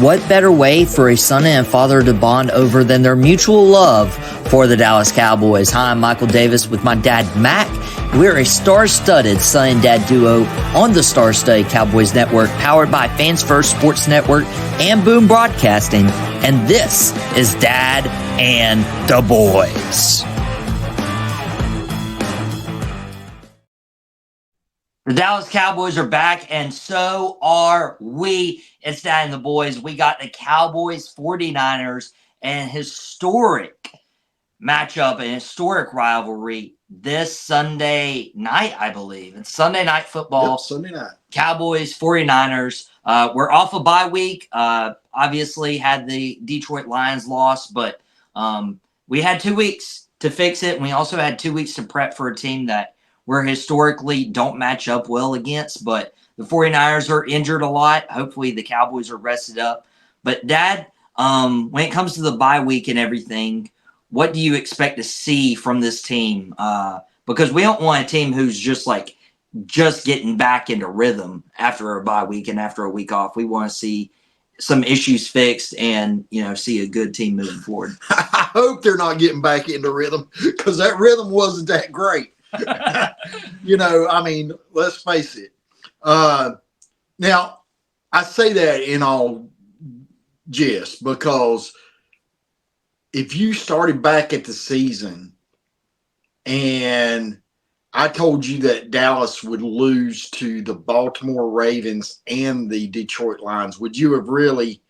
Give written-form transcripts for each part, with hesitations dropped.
What better way for a son and father to bond over than their mutual love for the Dallas Cowboys? Hi, I'm Michael Davis with my dad, Mack. We're a star-studded son and dad duo on the star-studded Cowboys Network, powered by Fans First Sports Network and Boom Broadcasting. And this is Dad and the Boys. The Dallas Cowboys are back, and so are we. It's Dad and the Boys. We got the Cowboys 49ers, an historic matchup, an historic rivalry this Sunday night, I believe. It's Sunday night football. Yep, Sunday night. Cowboys 49ers. We're off a bye week. Obviously had the Detroit Lions loss, but we had 2 weeks to fix it, and we also had 2 weeks to prep for a team that we're historically don't match up well against, but the 49ers are injured a lot. Hopefully the Cowboys are rested up. But Dad, when it comes to the bye week and everything, what do you expect to see from this team? Because we don't want a team who's just getting back into rhythm after a bye week and after a week off. We want to see some issues fixed and, see a good team moving forward. I hope they're not getting back into rhythm, because that rhythm wasn't that great. Let's face it. Now, I say that in all jest, because if you started back at the season and I told you that Dallas would lose to the Baltimore Ravens and the Detroit Lions, would you have really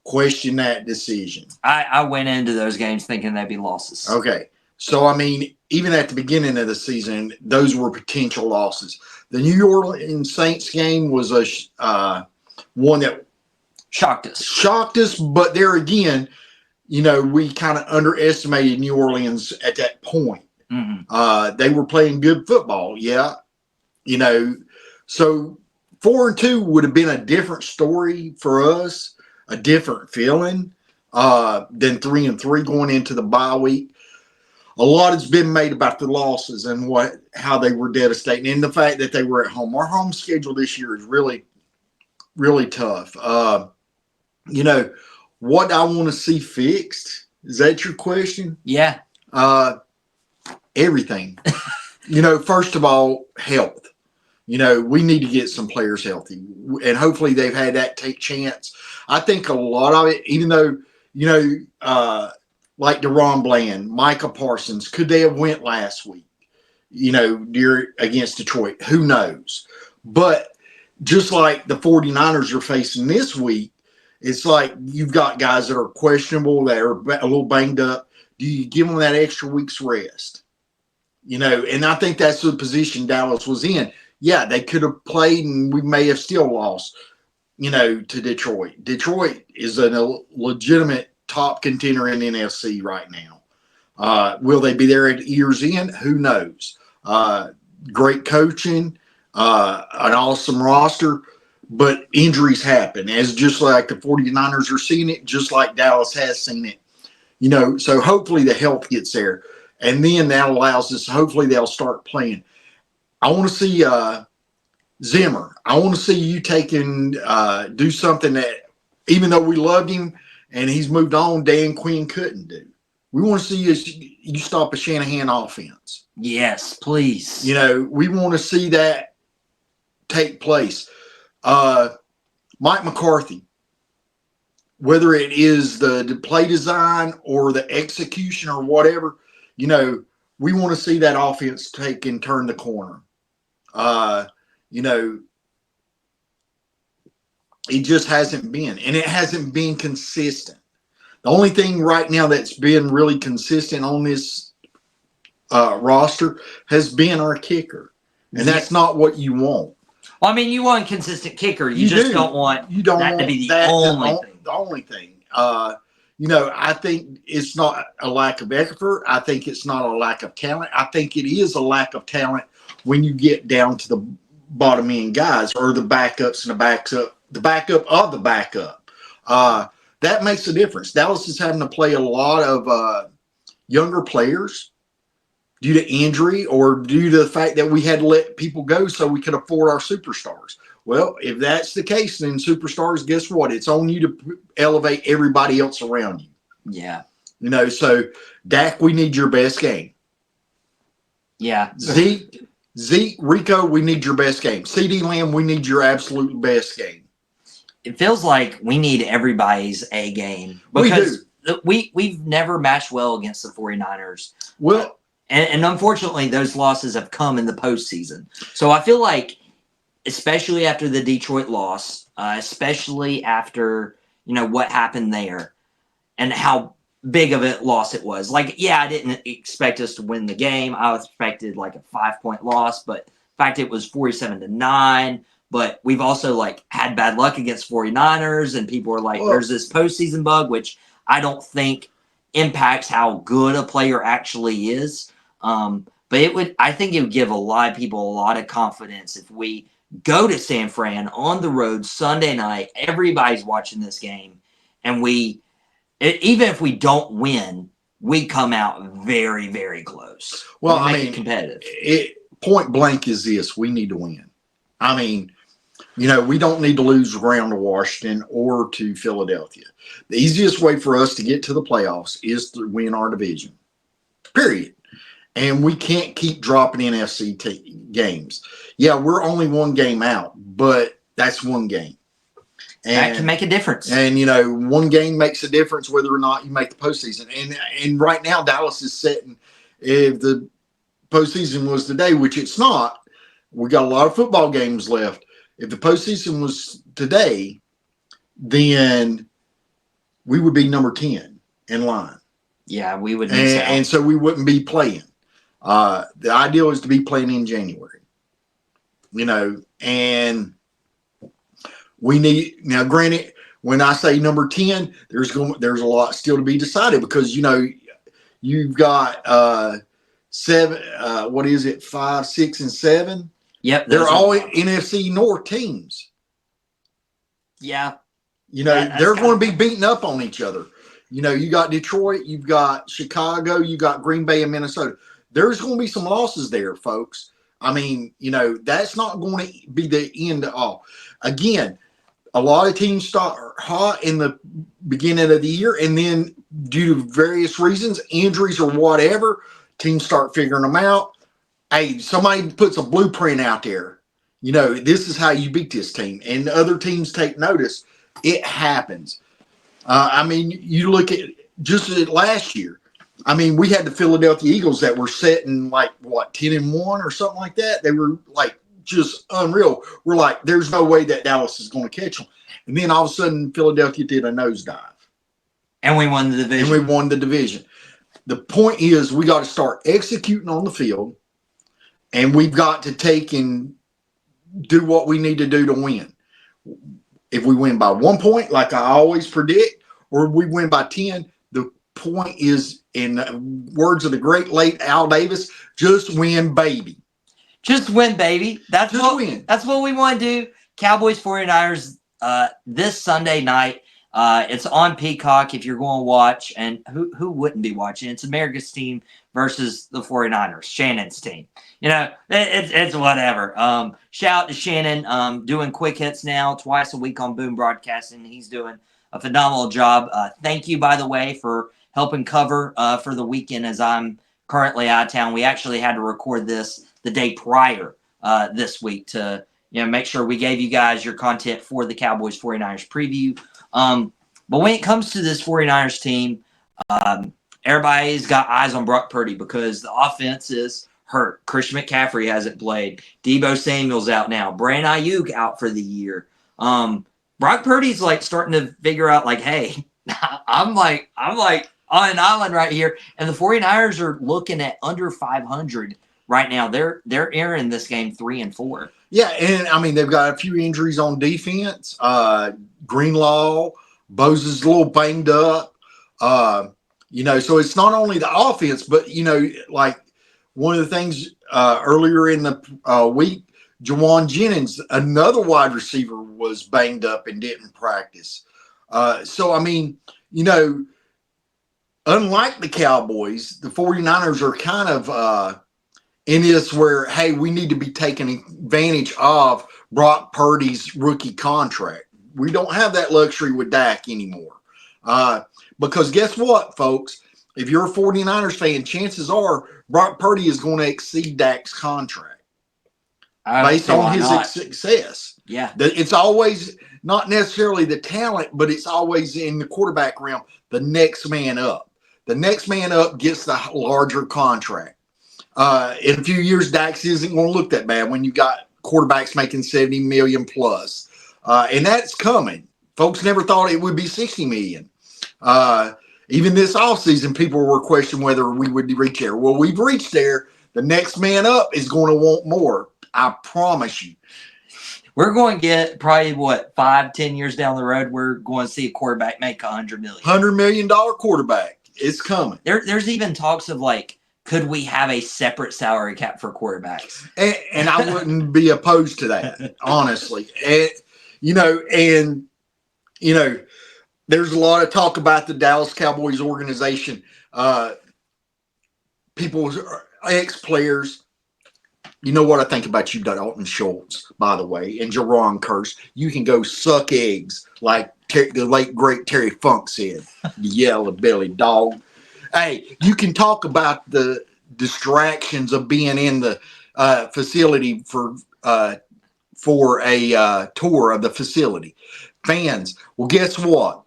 questioned that decision? I went into those games thinking they'd be losses. Okay. So, even at the beginning of the season, those were potential losses. The New Orleans Saints game was one that shocked us. But there again, we kind of underestimated New Orleans at that point. Mm-hmm. They were playing good football, yeah. So 4-2 would have been a different story for us, a different feeling than 3-3 going into the bye week. A lot has been made about the losses and how they were devastating, and the fact that they were at home. Our home schedule this year is really, really tough. What I want to see fixed, is that your question? Yeah. Everything. First of all, health. We need to get some players healthy, and hopefully they've had that take chance. I think a lot of it, even though, like DeRon Bland, Micah Parsons, could they have went last week, against Detroit? Who knows? But just like the 49ers are facing this week, it's like you've got guys that are questionable, that are a little banged up. Do you give them that extra week's rest? And I think that's the position Dallas was in. Yeah, they could have played, and we may have still lost, to Detroit. Detroit is a legitimate top contender in the NFC right now. Will they be there at year's end? Who knows? Great coaching, an awesome roster, but injuries happen, as just like the 49ers are seeing it, just like Dallas has seen it. So hopefully the health gets there, and then that allows us, hopefully they'll start playing. I want to see Zimmer. I want to see you do something that, even though we loved him and he's moved on, Dan Quinn couldn't do. We want to see you stop a Shanahan offense. Yes, please. We want to see that take place. Mike McCarthy, whether it is the play design or the execution or whatever, we want to see that offense take and turn the corner. It just hasn't been, and it hasn't been consistent. The only thing right now that's been really consistent on this roster has been our kicker, and that's not what you want. Well, you want a consistent kicker. You just don't want that to be the only thing. I think it's not a lack of effort. I think it's not a lack of talent. I think it is a lack of talent when you get down to the bottom end guys, or the backups and the backup of the backup. That makes a difference. Dallas is having to play a lot of younger players due to injury or due to the fact that we had to let people go so we could afford our superstars. Well, if that's the case, then superstars, guess what? It's on you to elevate everybody else around you. Yeah. So Dak, we need your best game. Yeah. Zeke, Rico, we need your best game. CD Lamb, we need your absolute best game. It feels like we need everybody's A game because we've never matched well against the 49ers. Well, and unfortunately, those losses have come in the postseason. So I feel like, especially after the Detroit loss, especially after what happened there, and how big of a loss it was. Like, yeah, I didn't expect us to win the game. I expected like a 5-point loss, but in fact, it was 47-9. But we've also had bad luck against 49ers, and people are like, there's this postseason bug, which I don't think impacts how good a player actually is. But I think it would give a lot of people a lot of confidence if we go to San Fran on the road Sunday night. Everybody's watching this game, and even if we don't win, we come out very, very close. Well, I mean, competitive. Point blank is this: we need to win. I mean, we don't need to lose ground to Washington or to Philadelphia. The easiest way for us to get to the playoffs is to win our division. Period. And we can't keep dropping NFC games. Yeah, we're only one game out, but that's one game. And that can make a difference. And, one game makes a difference whether or not you make the postseason. And right now, Dallas is setting, if the postseason was today, which it's not, we got a lot of football games left. If the postseason was today, then we would be number 10 in line. Yeah, we would. And so we wouldn't be playing. The ideal is to be playing in January. And we need, now granted, when I say number 10, there's a lot still to be decided because, you've got 7, 5, 6, and 7. Yep. They're all NFC North teams. Yeah. They're going to be beating up on each other. You got Detroit, you've got Chicago, you got Green Bay and Minnesota. There's going to be some losses there, folks. I mean, that's not going to be the end of all. Again, a lot of teams start hot in the beginning of the year, and then due to various reasons, injuries or whatever, teams start figuring them out. Hey, somebody puts a blueprint out there. This is how you beat this team, and other teams take notice. It happens. You look at just last year. We had the Philadelphia Eagles that were setting 10-1 or something like that. They were just unreal. We're like, there's no way that Dallas is going to catch them. And then all of a sudden, Philadelphia did a nosedive. And we won the division. The point is, we got to start executing on the field, and we've got to take and do what we need to do to win. If we win by 1 point, like I always predict, or we win by 10, the point is, in the words of the great late Al Davis, just win, baby. Just win, baby. That's what we want to do. Cowboys 49ers this Sunday night. It's on Peacock if you're going to watch. And who wouldn't be watching? It's America's team versus the 49ers, Shannon's team. It's whatever. Shout out to Shannon, doing quick hits now twice a week on Boom Broadcasting. He's doing a phenomenal job. Thank you, by the way, for helping cover for the weekend as I'm currently out of town. We actually had to record this the day prior this week to make sure we gave you guys your content for the Cowboys 49ers preview. But when it comes to this 49ers team, everybody's got eyes on Brock Purdy because the offense is hurt. Christian McCaffrey hasn't played. Deebo Samuel's out now. Brandon Ayuk out for the year. Brock Purdy's starting to figure out hey, I'm on an island right here. And the 49ers are looking at under 500 right now. They're entering this game 3-4. Yeah, and they've got a few injuries on defense. Greenlaw, Bosa's a little banged up. So it's not only the offense, but one of the things earlier in the week, Jawan Jennings, another wide receiver, was banged up and didn't practice. Unlike the Cowboys, the 49ers are kind of in this where, hey, we need to be taking advantage of Brock Purdy's rookie contract. We don't have that luxury with Dak anymore. Because guess what, folks? If you're a 49ers fan, chances are Brock Purdy is going to exceed Dak's contract based on his success. Yeah. It's always not necessarily the talent, but it's always in the quarterback realm, the next man up. The next man up gets the larger contract. In a few years, Dax isn't going to look that bad when you got quarterbacks making 70 million plus. And that's coming. Folks never thought it would be 60 million. Even this offseason, people were questioning whether we would reach there. Well, we've reached there. The next man up is going to want more. I promise you. We're going to get probably, 5-10 years down the road, we're going to see a quarterback make $100 million. $100 million quarterback. It's coming. There's even talks of could we have a separate salary cap for quarterbacks? And I wouldn't be opposed to that, honestly. There's a lot of talk about the Dallas Cowboys organization. People, ex-players. You know what I think about you, Dalton Schultz, by the way, and Jerron Kearse. You can go suck eggs like the late, great Terry Funk said. You yellow-belly dog. Hey, you can talk about the distractions of being in the facility for a tour of the facility. Fans, well, guess what?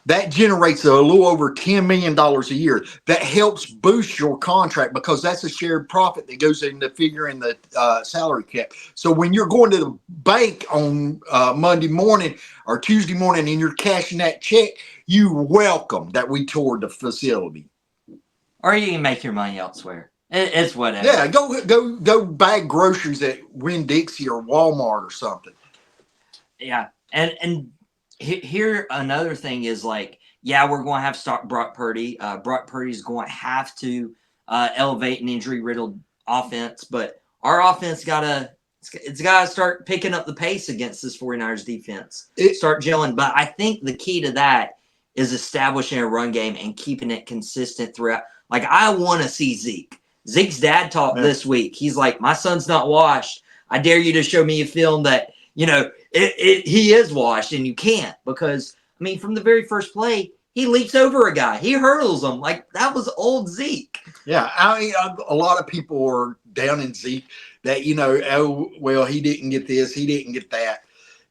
That generates a little over $10 million a year. That helps boost your contract because that's a shared profit that goes into figuring the salary cap. So when you're going to the bank on Monday morning or Tuesday morning and you're cashing that check, you're welcome that we toured the facility. Or you can make your money elsewhere. It's whatever. Yeah, go bag groceries at Winn-Dixie or Walmart or something. Yeah, and here another thing is we're going to have to start Brock Purdy. Brock Purdy's going to have to elevate an injury-riddled offense, but our offense got to start picking up the pace against this 49ers defense. Start gelling. But I think the key to that is establishing a run game and keeping it consistent throughout. I want to see Zeke. Zeke's dad talked this week. He's like, my son's not washed. I dare you to show me a film that, he is washed, and you can't because, from the very first play, he leaps over a guy. He hurdles him. That was old Zeke. Yeah, a lot of people are down in Zeke that, he didn't get this, he didn't get that,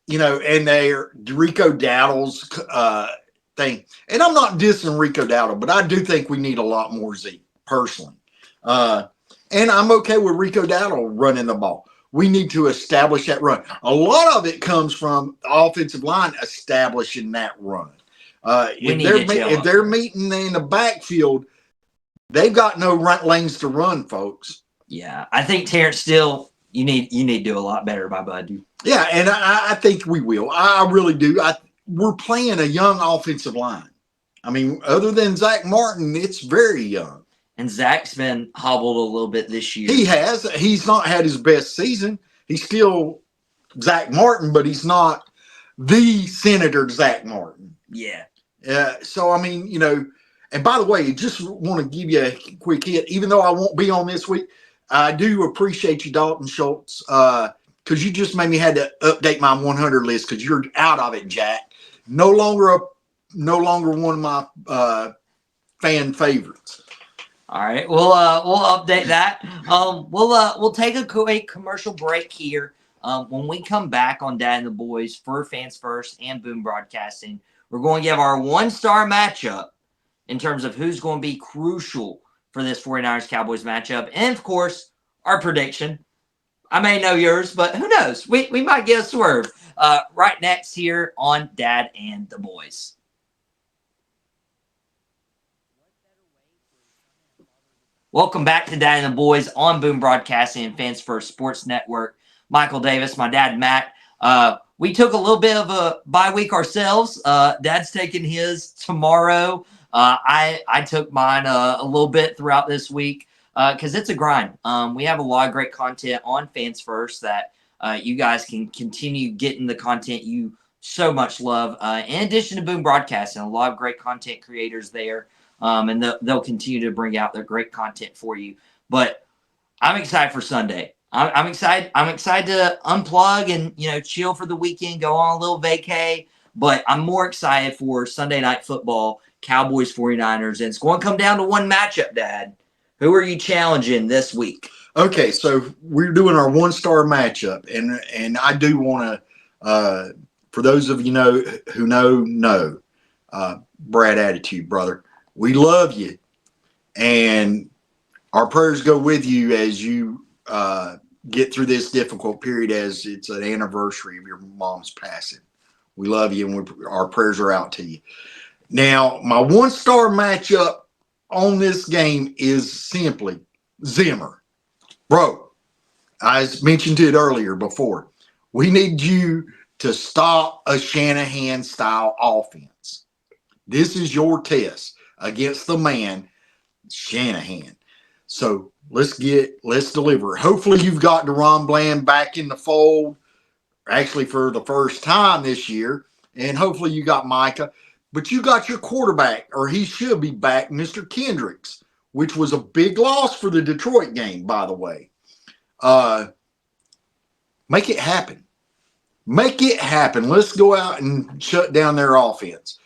and they're Rico Dowdle's thing. And I'm not dissing Rico Dowdle, but I do think we need a lot more Zeke, personally. And I'm okay with Rico Dowdle running the ball. We need to establish that run. A lot of it comes from the offensive line establishing that run. If they're meeting in the backfield, they've got no lanes to run, folks. Yeah, I think Terrence Steele, you need to do a lot better, my bud. Yeah, and I think we will. I really do. We're playing a young offensive line. Other than Zach Martin, it's very young. And Zach's been hobbled a little bit this year. He has. He's not had his best season. He's still Zach Martin, but he's not the Senator Zach Martin. Yeah. So, and by the way, just want to give you a quick hit. Even though I won't be on this week, I do appreciate you, Dalton Schultz, because you just made me had to update my 100 list because you're out of it, Jack. No longer one of my fan favorites. All right, we'll update that. We'll take a quick commercial break here. When we come back on Dad and the Boys for Fans First and Boom Broadcasting, we're going to give our one-star matchup in terms of who's going to be crucial for this 49ers Cowboys matchup, and of course our prediction. I may know yours, but who knows? We might get a swerve. Right next here on Dad and the Boys. Welcome back to Dad and the Boys on Boom Broadcasting and Fans First Sports Network. Michael Davis, my dad, Mack. We took a little bit of a bye week ourselves. Dad's taking his tomorrow. I took mine a little bit throughout this week because it's a grind. We have a lot of great content on Fans First that you guys can continue getting the content you so much love. In addition to Boom Broadcasting, a lot of great content creators there. And they'll continue to bring out their great content for you. But I'm excited for Sunday. I'm excited. I'm excited to unplug and chill for the weekend, go on a little vacay. But I'm more excited for Sunday Night Football, Cowboys 49ers, and it's going to come down to one matchup, Dad. Who are you challenging this week? Okay, so we're doing our 1-star matchup, and I do want to, for those of you who know, Brad Attitude, brother, we love you, and our prayers go with you as you get through this difficult period, as it's an anniversary of your mom's passing. We love you, and our prayers are out to you. Now, my 1-star matchup on this game is simply Zimmer. Bro, I mentioned it earlier before. We need you to stop a Shanahan style offense. This is your test against the man, Shanahan. So let's deliver. Hopefully you've got DeRon Bland back in the fold, actually for the first time this year. And hopefully you got Micah. But you got your quarterback, or he should be back, Mr. Kendricks, which was a big loss for the Detroit game, by the way. Make it happen. Make it happen. Let's go out and shut down their offense.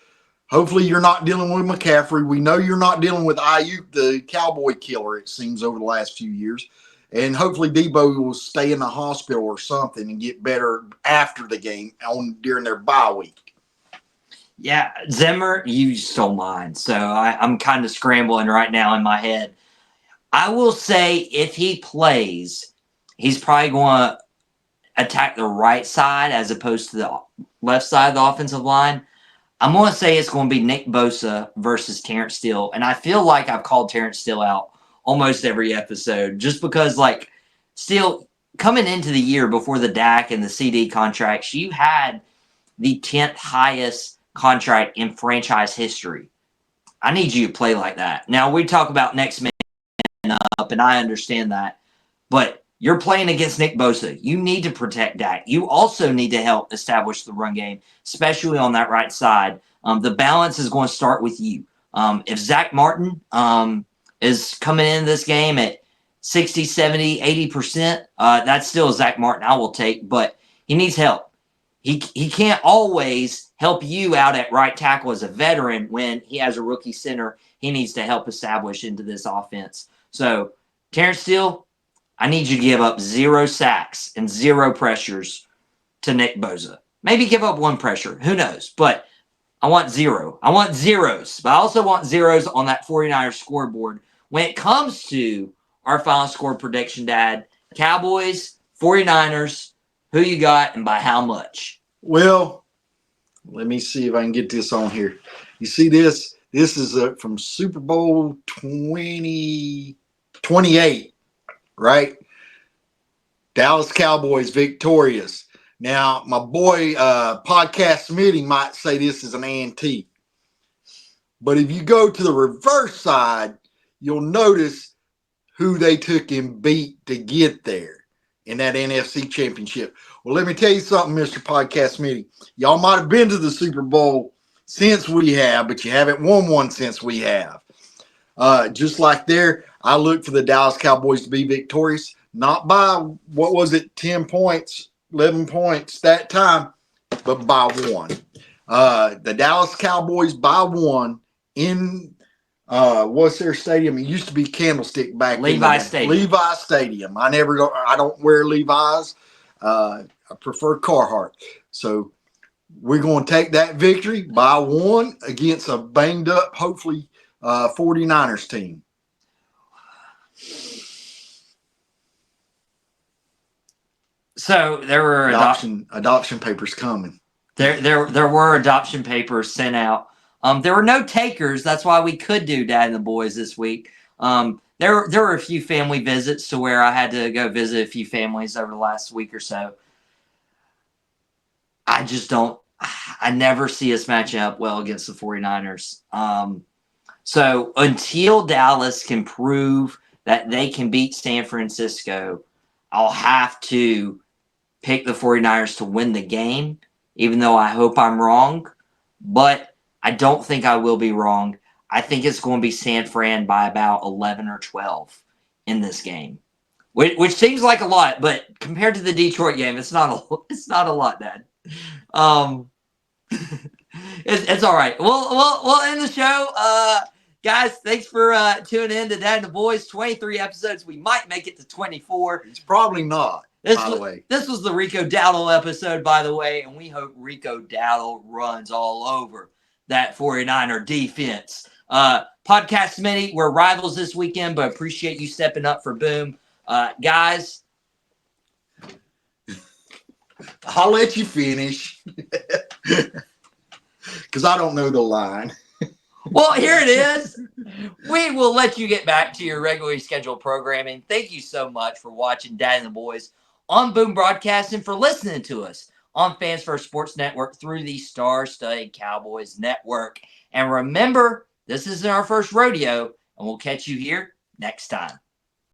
Hopefully you're not dealing with McCaffrey. We know you're not dealing with Ayuk, the Cowboy killer, it seems, over the last few years. And hopefully Debo will stay in the hospital or something and get better after the game during their bye week. Yeah, Zimmer, you stole mine. So I'm kind of scrambling right now in my head. I will say if he plays, he's probably going to attack the right side as opposed to the left side of the offensive line. I'm going to say it's going to be Nick Bosa versus Terrence Steele. And I feel like I've called Terrence Steele out almost every episode just because, Steele, coming into the year before the Dak and the CD contracts, you had the 10th highest contract in franchise history. I need you to play like that. Now, we talk about next man up, and I understand that. But you're playing against Nick Bosa. You need to protect Dak. You also need to help establish the run game, especially on that right side. The balance is going to start with you. If Zach Martin is coming in this game at 60, 70, 80%, that's still Zach Martin I will take, but he needs help. He can't always help you out at right tackle as a veteran when he has a rookie center he needs to help establish into this offense. So, Terrence Steele, I need you to give up 0 sacks and 0 pressures to Nick Bosa. Maybe give up 1 pressure. Who knows? But I want 0. I want zeros. But I also want zeros on that 49ers scoreboard. When it comes to our final score prediction, Dad, Cowboys, 49ers, who you got and by how much? Well, let me see if I can get this on here. You see this? This is from Super Bowl 28, right? Dallas Cowboys victorious. Now, my boy Podcast Smitty might say this is an antique. But if you go to the reverse side, you'll notice who they took and beat to get there in that NFC championship. Well, let me tell you something, Mr. Podcast Smitty. Y'all might have been to the Super Bowl since we have, but you haven't won one since we have. Just like there, I look for the Dallas Cowboys to be victorious, not by, 10 points, 11 points that time, but by 1. The Dallas Cowboys by 1 in what's their stadium? It used to be Candlestick back Levi Stadium. Levi Stadium. I don't wear Levi's. I prefer Carhartt. So we're going to take that victory by 1 against a banged up, hopefully, 49ers team. So there were adoption papers coming. There were adoption papers sent out. There were no takers. That's why we could do Dad and the Boys this week. There were a few family visits to where I had to go visit a few families over the last week or so. I never see us matching up well against the 49ers. So until Dallas can prove that they can beat San Francisco, I'll have to pick the 49ers to win the game, even though I hope I'm wrong. But I don't think I will be wrong. I think it's going to be San Fran by about 11 or 12 in this game. which seems like a lot, but compared to the Detroit game, it's not a lot, Dad. It's all right. We'll end the show. Guys, thanks for tuning in to Dad and the Boys. 23 episodes. We might make it to 24. It's probably not, by the way. This was the Rico Dowdle episode, by the way, and we hope Rico Dowdle runs all over that 49er defense. Podcast Smitty, we're rivals this weekend, but appreciate you stepping up for Boom. Guys. I'll let you finish. Because I don't know the line. Well, here it is. We will let you get back to your regularly scheduled programming. Thank you so much for watching Dad and the Boys on Boom Broadcasting, for listening to us on Fans First Sports Network through the Star-Studded Cowboys Network. And remember, this isn't our first rodeo, and we'll catch you here next time.